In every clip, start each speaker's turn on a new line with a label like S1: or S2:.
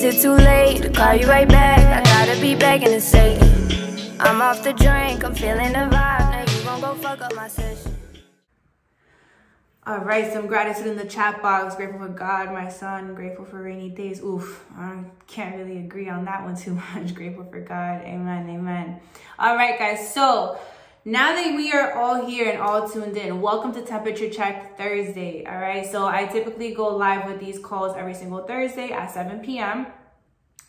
S1: Is it too late to call you right back? I gotta be begging to say I'm off the drink, I'm feeling the vibe. Now you gon' go fuck up my session.
S2: All right, some gratitude in the chat box. Grateful for God, my son. Grateful for rainy days. Oof, I can't really agree on that one too much. Grateful for God. Amen, amen. All right, guys. So now that we are all here and all tuned in, welcome to Temperature Check Thursday. All right, so I typically go live with these calls every single Thursday at 7 p.m.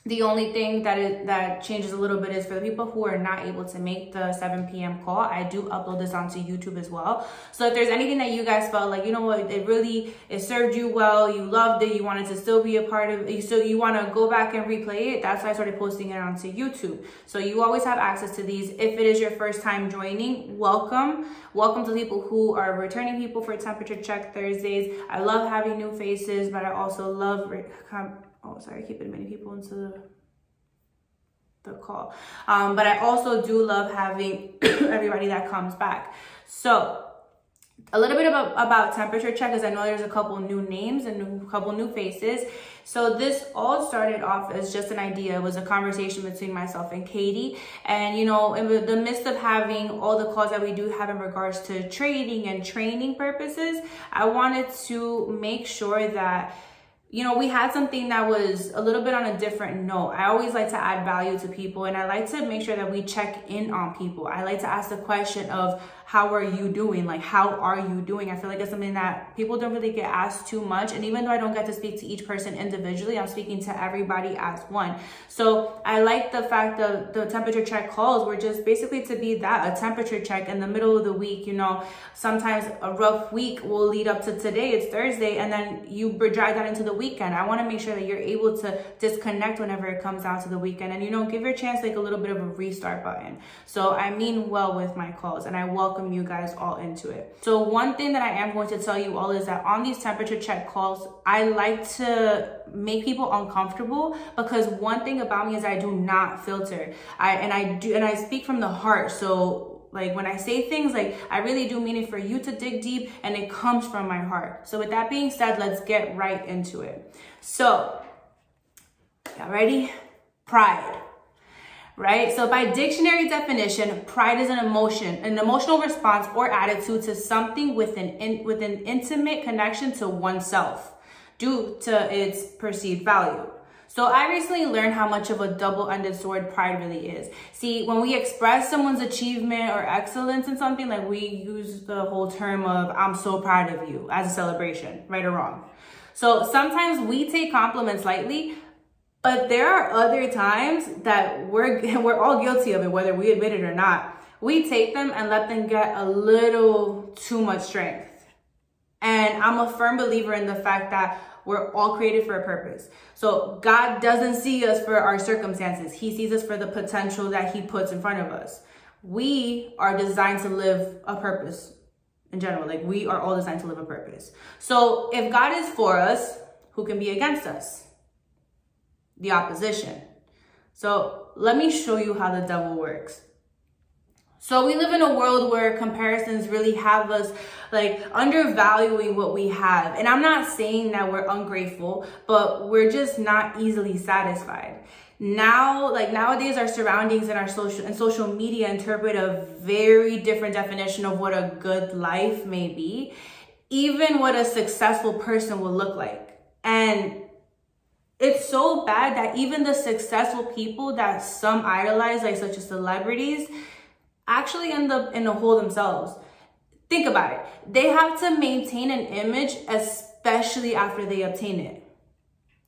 S2: The only thing that changes a little bit is for the people who are not able to make the 7 p.m. call, I do upload this onto YouTube as well. So if there's anything that you guys felt like, you know what, it served you well, you loved it, you wanted to still be a part of it, so you want to go back and replay it, that's why I started posting it onto YouTube. So you always have access to these. If it is your first time joining, welcome. Welcome to people who are returning people for Temperature Check Thursdays. I love having new faces, but I also love keep admitting people into the call. But I also do love having everybody that comes back. So a little bit about Temperature Check, because I know there's a couple new names and a couple new faces. So this all started off as just an idea. It was a conversation between myself and Katie. And, you know, in the midst of having all the calls that we do have in regards to trading and training purposes, I wanted to make sure that, you know, we had something that was a little bit on a different note. I always like to add value to people, and I like to make sure that we check in on people. I like to ask the question of, how are you doing? Like, how are you doing? I feel like it's something that people don't really get asked too much. And even though I don't get to speak to each person individually, I'm speaking to everybody as one. So I like the fact that the temperature check calls were just basically to be that, a temperature check in the middle of the week. You know, sometimes a rough week will lead up to today, it's Thursday, and then you drag that into the weekend. I want to make sure that you're able to disconnect whenever it comes down to the weekend, and, you know, give your chance like a little bit of a restart button. So I mean well with my calls, and I welcome you guys all into it. So one thing that I am going to tell you all is that on these temperature check calls, I like to make people uncomfortable, because one thing about me is I do not filter. I speak from the heart. So like when I say things, like I really do mean it for you to dig deep, and it comes from my heart. So with that being said, let's get right into it. So, y'all ready? Pride. Right? So by dictionary definition, pride is an emotion, an emotional response or attitude to something with an intimate connection to oneself due to its perceived value. So I recently learned how much of a double-ended sword pride really is. See, when we express someone's achievement or excellence in something, like we use the whole term of, I'm so proud of you, as a celebration, right or wrong. So sometimes we take compliments lightly, but there are other times that we're all guilty of it, whether we admit it or not. We take them and let them get a little too much strength. And I'm a firm believer in the fact that we're all created for a purpose. So God doesn't see us for our circumstances. He sees us for the potential that he puts in front of us. We are designed to live a purpose in general. Like, we are all designed to live a purpose. So if God is for us, who can be against us? The opposition. So let me show you how the devil works. So we live in a world where comparisons really have us like undervaluing what we have. And I'm not saying that we're ungrateful, but we're just not easily satisfied. Now, like nowadays, our surroundings and our social media interpret a very different definition of what a good life may be, even what a successful person will look like. And it's so bad that even the successful people that some idolize, like such as celebrities, actually end up in a hole themselves. Think about it. They have to maintain an image, especially after they obtain it.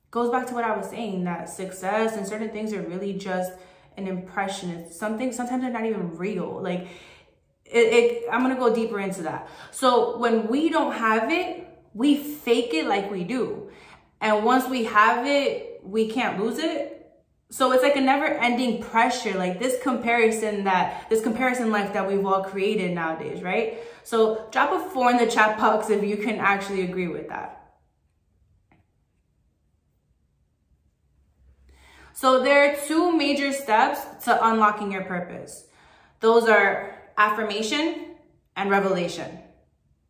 S2: Goes back to what I was saying, that success and certain things are really just an impression. It's something, sometimes they're not even real. Like, I'm gonna go deeper into that. So when we don't have it, we fake it like we do. And once we have it, we can't lose it. So it's like a never ending pressure, like this comparison life that we've all created nowadays, right? So drop a 4 in the chat box if you can actually agree with that. So there are 2 major steps to unlocking your purpose. Those are affirmation and revelation.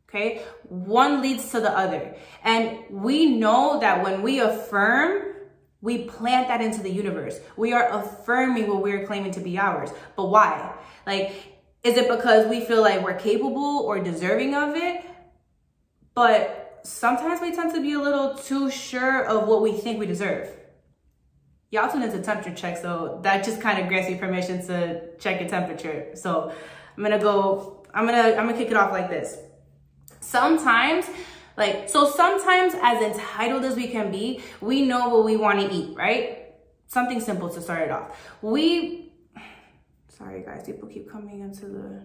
S2: Okay, one leads to the other. And we know that when we affirm, We plant that into the universe. We are affirming what we're claiming to be ours. But why? Like, is it because we feel like we're capable or deserving of it? But sometimes we tend to be a little too sure of what we think we deserve. Y'all tune into temperature check, so that just kind of grants you permission to check your temperature. So I'm gonna kick it off like this. Sometimes as entitled as we can be, we know what we want to eat, right? Something simple to start it off. Sorry guys, people keep coming into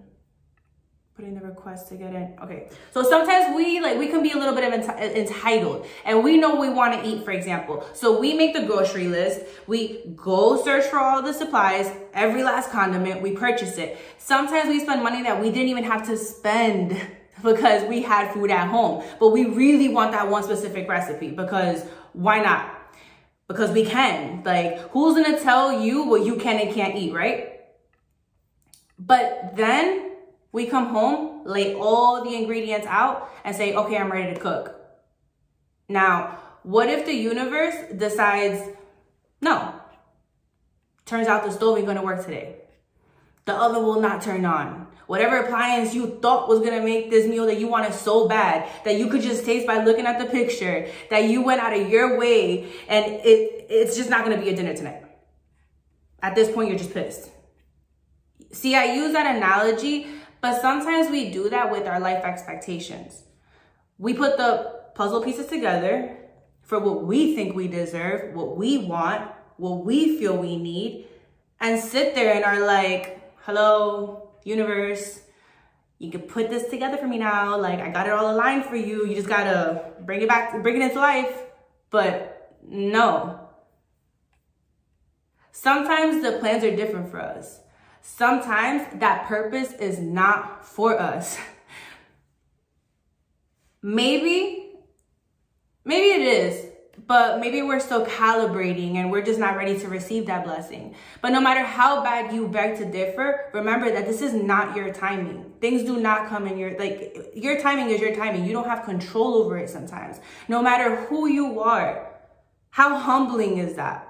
S2: putting the request to get in. Okay, so sometimes we can be a little bit of entitled, and we know we want to eat, for example. So we make the grocery list, we go search for all the supplies, every last condiment, we purchase it. Sometimes we spend money that we didn't even have to spend because we had food at home, but we really want that one specific recipe because why not? Because we can. Like, who's gonna tell you what you can and can't eat, right? But then we come home, lay all the ingredients out and say, okay, I'm ready to cook. Now, what if the universe decides, no, turns out the stove ain't gonna work today. The oven will not turn on. Whatever appliance you thought was gonna make this meal that you wanted so bad, that you could just taste by looking at the picture, that you went out of your way, and it's just not gonna be a dinner tonight. At this point, you're just pissed. See, I use that analogy, but sometimes we do that with our life expectations. We put the puzzle pieces together for what we think we deserve, what we want, what we feel we need, and sit there and are like, hello, universe, you can put this together for me now. Like, I got it all aligned for you. You just gotta bring it into life. But no. Sometimes the plans are different for us. Sometimes that purpose is not for us. Maybe it is, but maybe we're still calibrating and we're just not ready to receive that blessing. But no matter how bad you beg to differ, remember that this is not your timing. Things do not come in your timing is your timing. You don't have control over it sometimes. No matter who you are. How humbling is that?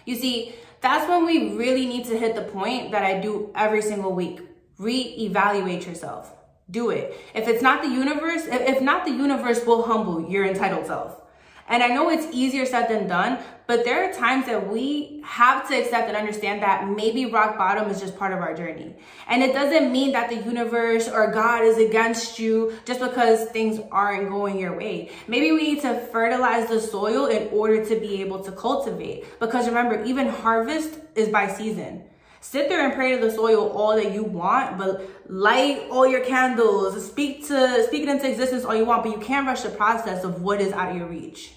S2: You see, that's when we really need to hit the point that I do every single week. Reevaluate yourself. Do it. If it's not the universe, if not, the universe will humble your entitled self. And I know it's easier said than done, but there are times that we have to accept and understand that maybe rock bottom is just part of our journey. And it doesn't mean that the universe or God is against you just because things aren't going your way. Maybe we need to fertilize the soil in order to be able to cultivate. Because remember, even harvest is by season. Sit there and pray to the soil all that you want, but light all your candles, speak it into existence all you want, but you can't rush the process of what is out of your reach.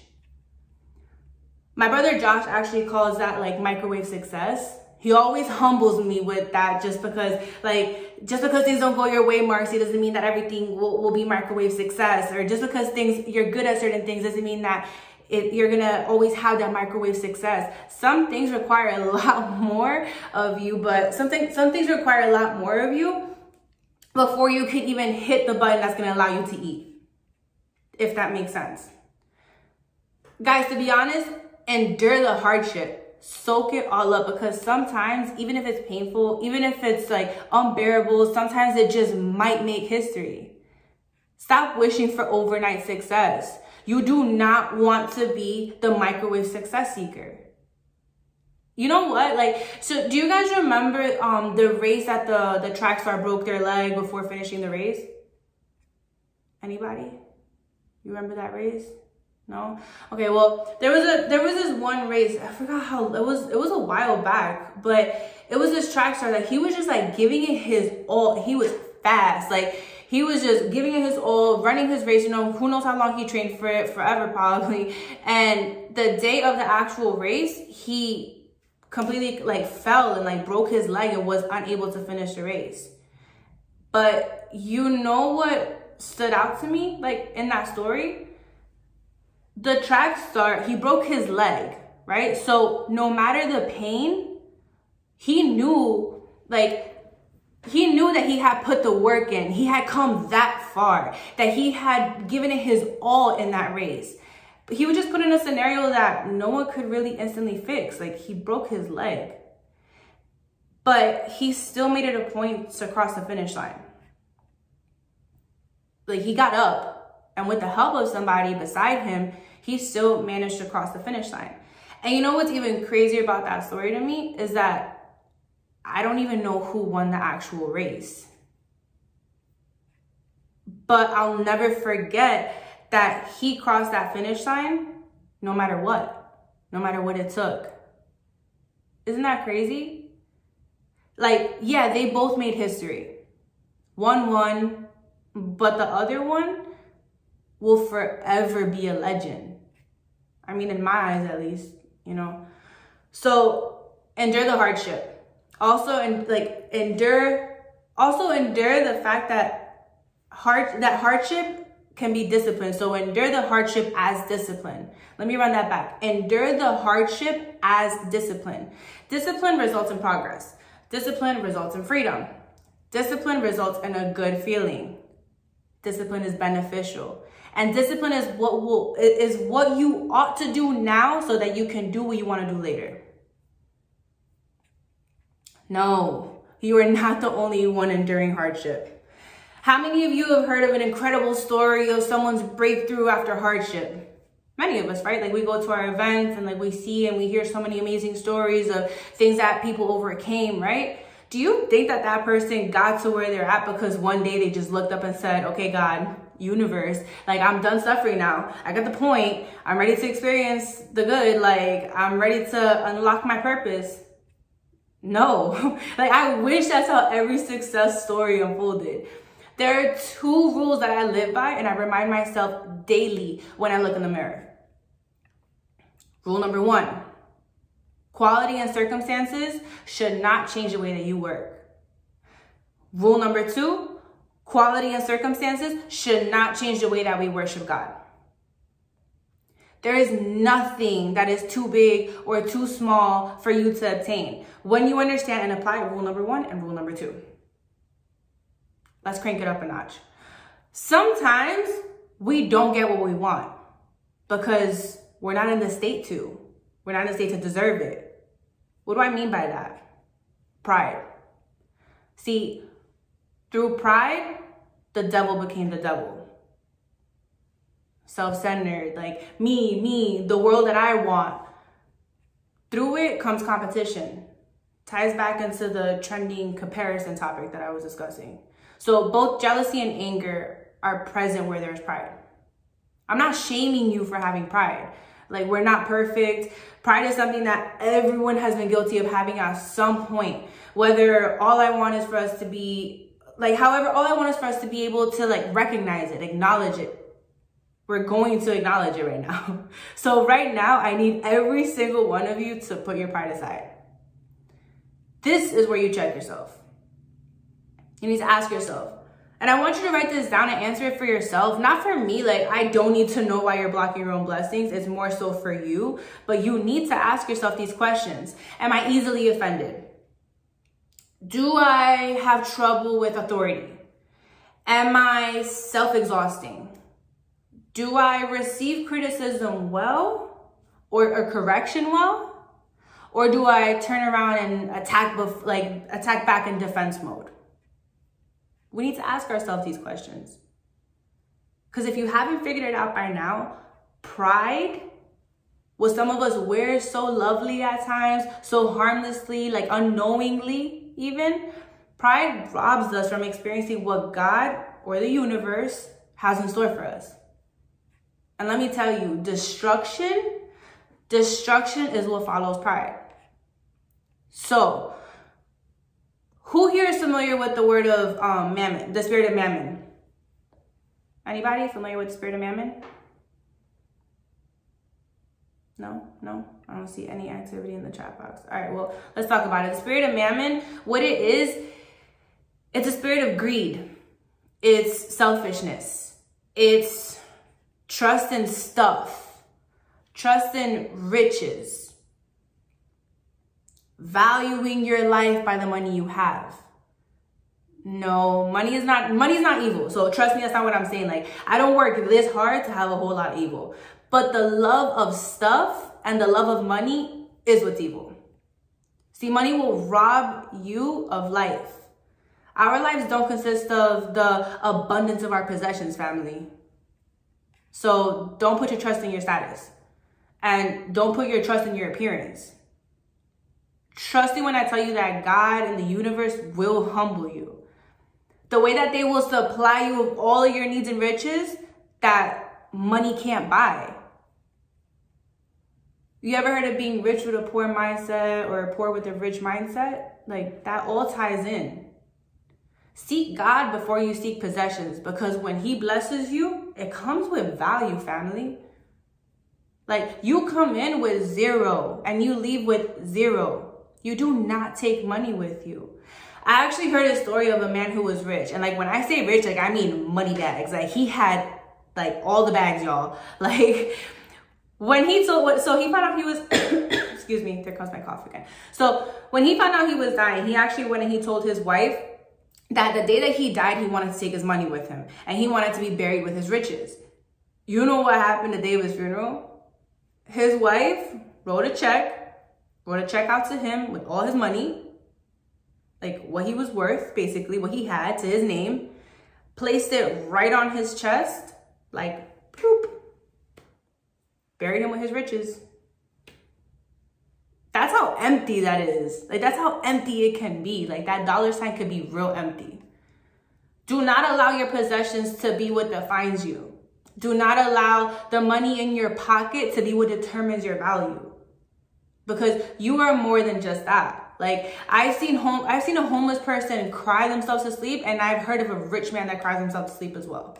S2: My brother Josh actually calls that like microwave success. He always humbles me with that just because things don't go your way, Marcy, doesn't mean that everything will be microwave success. Or just because you're good at certain things doesn't mean that you're gonna always have that microwave success. Some things require a lot more of you, but some things require a lot more of you before you can even hit the button that's gonna allow you to eat. If that makes sense. Guys, to be honest, endure the hardship. Soak it all up, because sometimes, even if it's painful, even if it's like unbearable, sometimes it just might make history. Stop wishing for overnight success. You do not want to be the microwave success seeker. You know what? So do you guys remember the race that the track star broke their leg before finishing the race? Anybody? You remember that race? No? Okay, well, there was this one race. I forgot how it was a while back, but it was this track star that he was just like giving it his all. He was fast. He was just giving it his all, running his race, who knows how long he trained for it, forever probably. And the day of the actual race, he completely fell and broke his leg and was unable to finish the race. But you know what stood out to me, in that story? The track star, he broke his leg, right? So no matter the pain, he knew that he had put the work in. He had come that far, that he had given it his all in that race. he was just put in a scenario that no one could really instantly fix. Like, he broke his leg, but he still made it a point to cross the finish line. Like, he got up, and with the help of somebody beside him, he still managed to cross the finish line. And you know what's even crazier about that story to me is that I don't even know who won the actual race. But I'll never forget that he crossed that finish line no matter what it took. Isn't that crazy? Like, yeah, they both made history. One won, but the other one will forever be a legend. I mean, in my eyes, at least, you know. So endure the hardship. Also, endure the fact that hardship can be discipline. So endure the hardship as discipline. Let me run that back. Endure the hardship as discipline. Discipline results in progress. Discipline results in freedom. Discipline results in a good feeling. Discipline is beneficial. And discipline is what you ought to do now so that you can do what you want to do later. No, you are not the only one enduring hardship. How many of you have heard of an incredible story of someone's breakthrough after hardship? Many of us, right? Like, we go to our events and like we see and we hear so many amazing stories of things that people overcame, right? Do you think that that person got to where they're at because one day they just looked up and said, okay, God, universe, like, I'm done suffering now. I got the point. I'm ready to experience the good. Like, I'm ready to unlock my purpose. No. Like, I wish that's how every success story unfolded. There are two rules that I live by and I remind myself daily when I look in the mirror. Rule number one, quality and circumstances should not change the way that you work. Rule number two, quality and circumstances should not change the way that we worship God. There is nothing that is too big or too small for you to obtain when you understand and apply rule number one and rule number two. Let's crank it up a notch. Sometimes we don't get what we want because we're not in the state to. We're not in the state to deserve it. What do I mean by that? Pride. See, through pride, the devil became the devil. Self-centered, like me, the world that I want. Through it comes competition. Ties back into the trending comparison topic that I was discussing. So both jealousy and anger are present where there's pride. I'm not shaming you for having pride. Like, we're not perfect. Pride is something that everyone has been guilty of having at some point. Whether all I want is for us to be, all I want is for us to be able to like recognize it, acknowledge it. We're going to acknowledge it right now. So right now, I need every single one of you to put your pride aside. This is where you check yourself. You need to ask yourself. And I want you to write this down and answer it for yourself. Not for me, like, I don't need to know why you're blocking your own blessings. It's more so for you. But you need to ask yourself these questions. Am I easily offended? Do I have trouble with authority? Am I self-exhausting? Do I receive criticism well or correction well? Or do I turn around and attack back in defense mode? We need to ask ourselves these questions. Because if you haven't figured it out by now, pride, what some of us wear so lovely at times, so harmlessly, like unknowingly even, pride robs us from experiencing what God or the universe has in store for us. And let me tell you, destruction is what follows pride. So, who here is familiar with the word of mammon, the spirit of mammon? Anybody familiar with the spirit of mammon? No? I don't see any activity in the chat box. All right, well, let's talk about it. The spirit of mammon, what it is, it's a spirit of greed. It's selfishness. It's trust in stuff. Trust in riches. Valuing your life by the money you have. No, money is not evil. So trust me, that's not what I'm saying. Like, I don't work this hard to have a whole lot of evil. But the love of stuff and the love of money is what's evil. See, money will rob you of life. Our lives don't consist of the abundance of our possessions, family. So don't put your trust in your status. And don't put your trust in your appearance. Trust me when I tell you that God and the universe will humble you. The way that they will supply you with all of your needs and riches that money can't buy. You ever heard of being rich with a poor mindset or poor with a rich mindset? Like, that all ties in. Seek God before you seek possessions, because when he blesses you, it comes with value, family. Like, you come in with 0 and you leave with 0. You do not take money with you. I actually heard a story of a man who was rich. And like, when I say rich, like, I mean money bags. Like, he had like all the bags, y'all. Like, when he told, so he found out he was, excuse me, there comes my cough again. So when he found out he was dying, he actually went and he told his wife that the day that he died, he wanted to take his money with him. And he wanted to be buried with his riches. You know what happened the day of his funeral? His wife wrote a check out to him with all his money, like what he was worth, basically what he had to his name, placed it right on his chest, like, poop, buried him with his riches. That's how empty that is. Like, that's how empty it can be. Like, that dollar sign could be real empty. Do not allow your possessions to be what defines you. Do not allow the money in your pocket to be what determines your value. Because you are more than just that. Like, I've seen a homeless person cry themselves to sleep, and I've heard of a rich man that cries himself to sleep as well.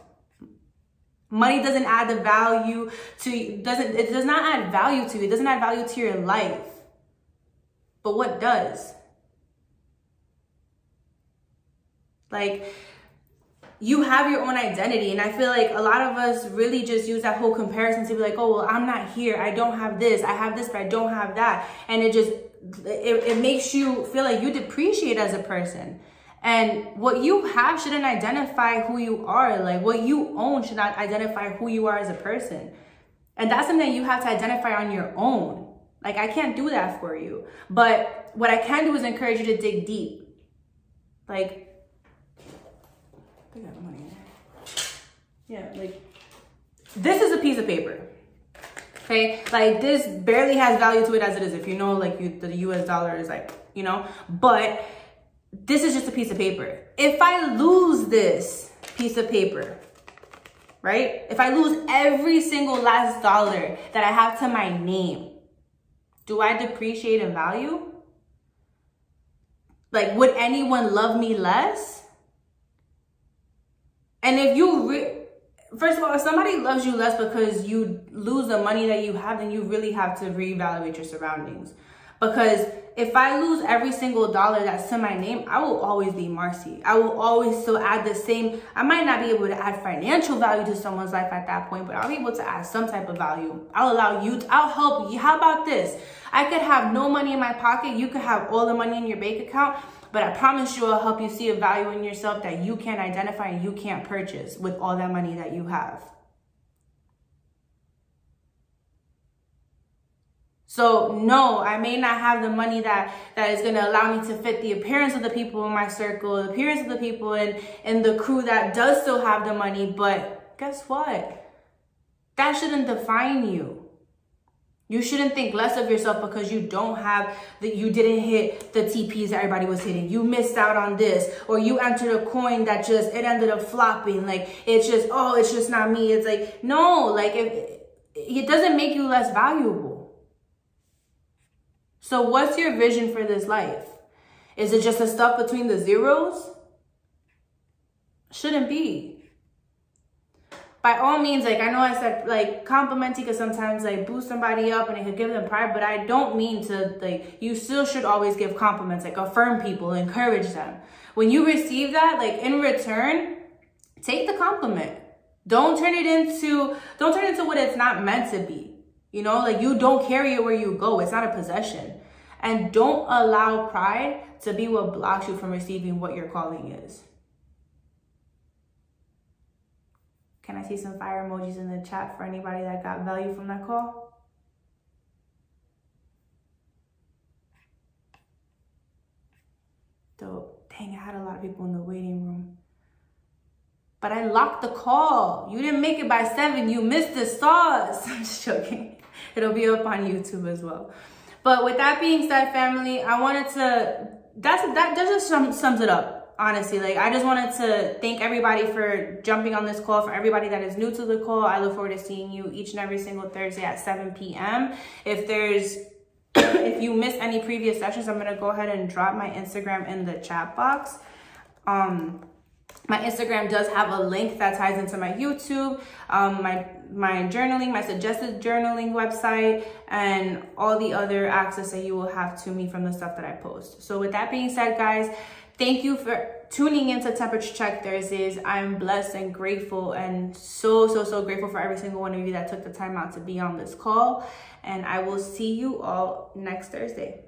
S2: Money doesn't add the value to you. It does not add value to you. It doesn't add value to your life. But what does? Like, you have your own identity. And I feel like a lot of us really just use that whole comparison to be like, oh, well, I'm not here. I don't have this. I have this, but I don't have that. And it makes you feel like you depreciate as a person. And what you have shouldn't identify who you are. Like, what you own should not identify who you are as a person. And that's something that you have to identify on your own. Like, I can't do that for you. But what I can do is encourage you to dig deep. Like, I think I have money in there. Yeah, like, this is a piece of paper. Okay? Like, this barely has value to it as it is. If you know, like, the US dollar is like, you know. But this is just a piece of paper. If I lose this piece of paper, right? If I lose every single last dollar that I have to my name, do I depreciate in value? Like, would anyone love me less? And if you, first of all, if somebody loves you less because you lose the money that you have, then you really have to reevaluate your surroundings. Because if I lose every single dollar that's to my name, I will always be Marcy. I will always still add the same. I might not be able to add financial value to someone's life at that point, but I'll be able to add some type of value. I'll allow you, I'll help you. How about this? I could have no money in my pocket. You could have all the money in your bank account, but I promise you I'll help you see a value in yourself that you can't identify and you can't purchase with all that money that you have. So no, I may not have the money that is going to allow me to fit the appearance of the people in my circle, the appearance of the people in the crew that does still have the money. But guess what? That shouldn't define you. You shouldn't think less of yourself because you don't have you didn't hit the TPs that everybody was hitting. You missed out on this, or you entered a coin that it ended up flopping. Like, it's just not me. It's like, no, like, it doesn't make you less valuable. So what's your vision for this life? Is it just the stuff between the zeros? Shouldn't be. By all means, like, I know I said, like, complimenting could sometimes, like, boost somebody up and it could give them pride, but I don't mean to, like, you still should always give compliments, like, affirm people, encourage them. When you receive that, like, in return, take the compliment. Don't turn it into what it's not meant to be. You know, like, you don't carry it where you go. It's not a possession. And don't allow pride to be what blocks you from receiving what your calling is. Can I see some fire emojis in the chat for anybody that got value from that call? Dope. Dang, I had a lot of people in the waiting room. But I locked the call. You didn't make it by 7. You missed the sauce. I'm just joking. It'll be up on YouTube as well. But with that being said, family, I wanted to, that just sums it up, honestly. Like, I just wanted to thank everybody for jumping on this call. For everybody that is new to the call, I look forward to seeing you each and every single Thursday at 7 p.m. If you miss any previous sessions, I'm going to go ahead and drop my Instagram in the chat box. My Instagram does have a link that ties into my YouTube, my journaling, my suggested journaling website, and all the other access that you will have to me from the stuff that I post. So with that being said, guys, thank you for tuning into Temperature Check Thursdays. I'm blessed and grateful, and so grateful for every single one of you that took the time out to be on this call. And I will see you all next Thursday.